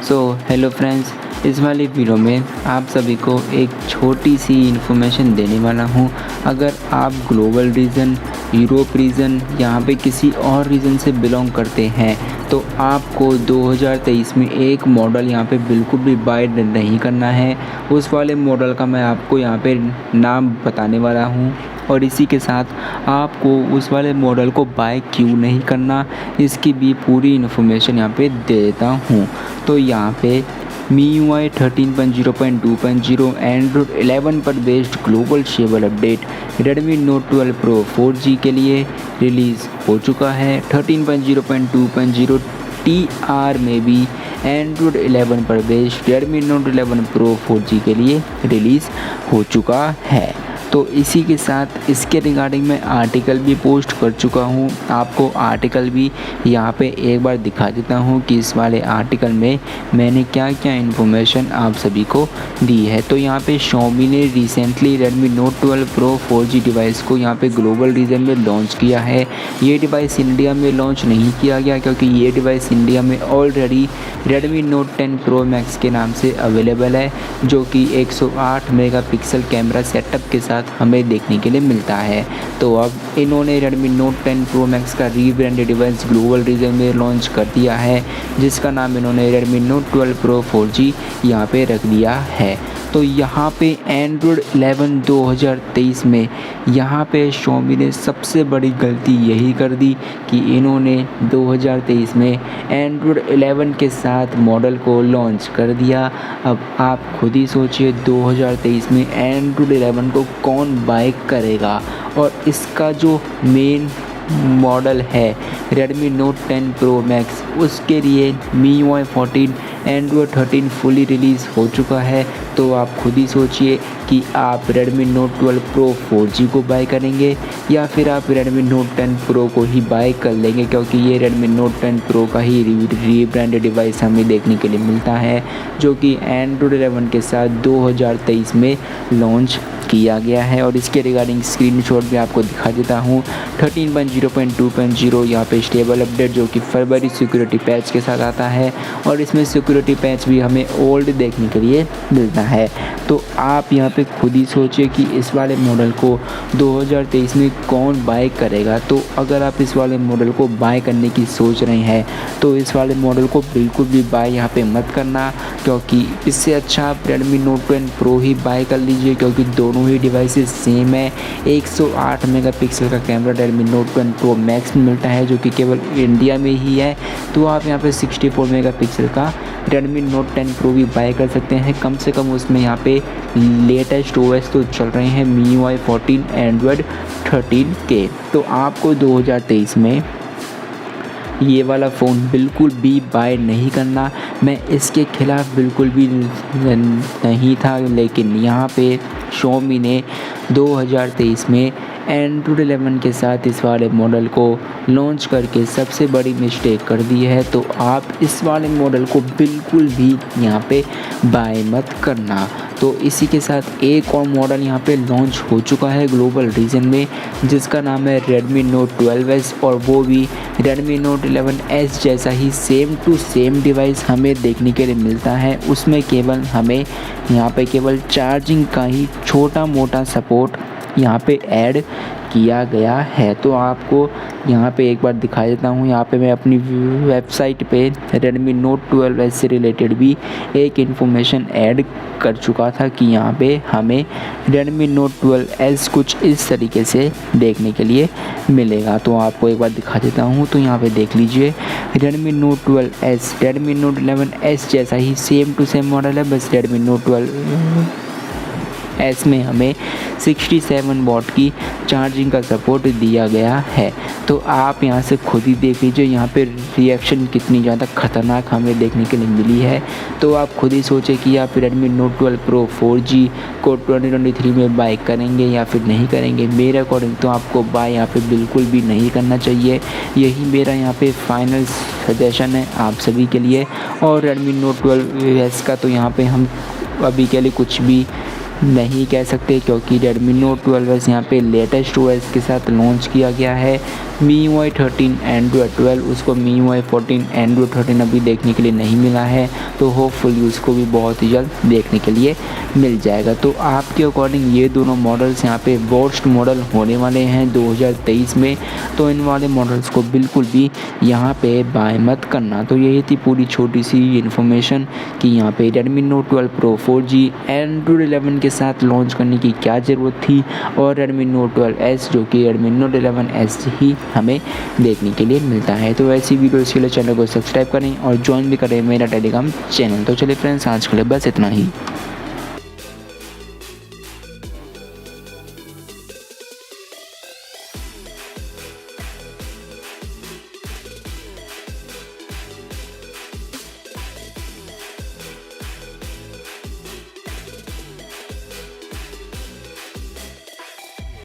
Hello friends, इस वाली video में आप सभी को एक छोटी सी इन्फॉर्मेशन देने वाला हूँ। अगर आप ग्लोबल रीजन, यूरोप रीजन, यहाँ पे किसी और रीजन से बिलोंग करते हैं तो आपको 2023 में एक मॉडल यहाँ पे बिल्कुल भी बाय नहीं करना है। उस वाले मॉडल का मैं आपको यहाँ पे नाम बताने वाला हूँ और इसी के साथ आपको उस वाले मॉडल को बाय क्यों नहीं करना, इसकी भी पूरी इन्फॉर्मेशन यहाँ पे दे देता हूँ। तो यहाँ पे MIUI 13.0.2.0 एंड्रॉयड 11 पर based global stable update Redmi Note 12 Pro 4G के लिए रिलीज़ हो चुका है। 13.0.2.0 TR में भी एंड्रॉयड 11 पर based Redmi Note 11 Pro 4G के लिए रिलीज़ हो चुका है। तो इसी के साथ इसके रिगार्डिंग मैं आर्टिकल भी पोस्ट कर चुका हूँ। आपको आर्टिकल भी यहाँ पे एक बार दिखा देता हूँ कि इस वाले आर्टिकल में मैंने क्या क्या इन्फॉर्मेशन आप सभी को दी है। तो यहाँ पे Xiaomi ने recently Redmi Note 12 Pro 4G device को यहाँ पे ग्लोबल रीजन में लॉन्च किया है। ये डिवाइस इंडिया में लॉन्च नहीं किया गया क्योंकि ये डिवाइस इंडिया में already Redmi Note 10 Pro Max के नाम से अवेलेबल है, जो कि 108 मेगापिक्सल कैमरा सेटअप के साथ हमें देखने के लिए मिलता है। तो अब इन्होंने Redmi Note 10 Pro Max का रीब्रांडेड डिवाइस ग्लोबल रीजन में लॉन्च कर दिया है, जिसका नाम इन्होंने Redmi Note 12 Pro 4G यहाँ पे रख दिया है। तो यहाँ पे एंड्रॉयड 11 2023 में यहाँ पे Xiaomi ने सबसे बड़ी गलती यही कर दी कि इन्होंने 2023 में एंड्रॉयड 11 के साथ मॉडल को लॉन्च कर दिया। अब आप खुद ही सोचिए 2023 में एंड्रॉयड 11 को कौन बाय करेगा। और इसका जो मेन मॉडल है Redmi Note 10 Pro Max, उसके लिए MIUI 14 एंड्रॉयड 13 फुली रिलीज़ हो चुका है। तो आप खुद ही सोचिए कि आप Redmi Note 12 Pro 4G को बाय करेंगे या फिर आप Redmi Note 10 Pro को ही बाय कर लेंगे, क्योंकि ये Redmi Note 10 Pro का ही रीब्रांडेड डिवाइस हमें देखने के लिए मिलता है, जो कि एंड्रॉयड 11 के साथ 2023 में लॉन्च किया गया है। और इसके रिगार्डिंग स्क्रीनशॉट भी आपको दिखा देता हूँ। 13.0.2.0 यहाँ पे स्टेबल अपडेट, जो कि फरवरी सिक्योरिटी पैच के साथ आता है, और इसमें सिक्योरिटी पैच भी हमें ओल्ड देखने के लिए मिलता है। तो आप यहाँ पे खुद ही सोचिए कि इस वाले मॉडल को 2023 में कौन बाय करेगा। तो अगर आप इस वाले मॉडल को बाय करने की सोच रहे हैं तो इस वाले मॉडल को बिल्कुल भी बाय यहाँ पे मत करना, क्योंकि इससे अच्छा आप Redmi Note 10 Pro ही बाय कर लीजिए, क्योंकि दोनों ही डिवाइसेस सेम है। 108 मेगापिक्सल का camera Redmi Note 10 Pro Max में मिलता है, जो कि केवल इंडिया में ही है। तो आप यहाँ पे 64 मेगापिक्सल का Redmi Note 10 Pro भी बाय कर सकते हैं। कम से कम उसमें यहाँ पे लेटेस्ट OS तो चल रहे हैं MIUI 14 एंड्रॉयड 13 के। तो आपको 2023 में ये वाला फ़ोन बिल्कुल भी बाय नहीं करना। मैं इसके ख़िलाफ़ बिल्कुल भी नहीं था, लेकिन यहाँ पे Xiaomi ने 2023 में एंड्रॉयड 11 के साथ इस वाले मॉडल को लॉन्च करके सबसे बड़ी मिस्टेक कर दी है। तो आप इस वाले मॉडल को बिल्कुल भी यहाँ पे बाय मत करना। तो इसी के साथ एक और मॉडल यहाँ पे लॉन्च हो चुका है ग्लोबल रीजन में, जिसका नाम है Redmi Note 12S, और वो भी Redmi Note 11S जैसा ही सेम टू सेम डिवाइस हमें देखने के लिए मिलता है। उसमें केवल हमें यहाँ पे केवल चार्जिंग का ही छोटा मोटा सपोर्ट यहाँ पे ऐड किया गया है। तो आपको यहाँ पे एक बार दिखा देता हूँ। यहाँ पे मैं अपनी वेबसाइट पे Redmi Note 12S से रिलेटेड भी एक इन्फॉर्मेशन ऐड कर चुका था कि यहाँ पे हमें Redmi Note 12S कुछ इस तरीके से देखने के लिए मिलेगा। तो आपको एक बार दिखा देता हूँ। तो यहाँ पे देख लीजिए Redmi Note 12S Redmi Note 11S जैसा ही सेम टू सेम मॉडल है, बस Redmi Note 12S में हमें 67 वॉट की चार्जिंग का सपोर्ट दिया गया है। तो आप यहाँ से खुद ही देख लीजिए यहाँ पे रिएक्शन कितनी ज़्यादा ख़तरनाक हमें देखने के लिए मिली है। तो आप खुद ही सोचें कि आप Redmi Note 12 Pro 4G को 2023 में बाय करेंगे या फिर नहीं करेंगे। मेरे अकॉर्डिंग तो आपको बाय यहाँ पे बिल्कुल भी नहीं करना चाहिए। यही मेरा यहाँ पे फाइनल सजेशन है आप सभी के लिए। और Redmi Note 12S का तो यहाँ पे हम अभी के लिए कुछ भी नहीं कह सकते, क्योंकि Redmi Note 12S यहाँ पे लेटेस्ट OS के साथ लॉन्च किया गया है। MIUI 13 एंड्रॉयड 12, उसको MIUI 14 एंड्रॉयड 13 अभी देखने के लिए नहीं मिला है, तो होपफुली उसको भी बहुत ही जल्द देखने के लिए मिल जाएगा। तो आपके अकॉर्डिंग ये दोनों मॉडल्स यहाँ पे वर्स्ट मॉडल होने वाले हैं 2023 में, तो इन वाले मॉडल्स को बिल्कुल भी यहाँ पे बाय मत करना। तो यही थी पूरी छोटी सी इन्फॉर्मेशन कि यहाँ पे Redmi Note 12 Pro 4G Android 11 के साथ लॉन्च करने की क्या ज़रूरत थी, और Redmi Note 12S जो कि Redmi Note 11S ही हमें देखने के लिए मिलता है। तो ऐसी वीडियोज़ के लिए चैनल को सब्सक्राइब करें और ज्वाइन भी करें मेरा टेलीग्राम चैनल। तो चलिए फ्रेंड्स, आज के लिए बस इतना ही।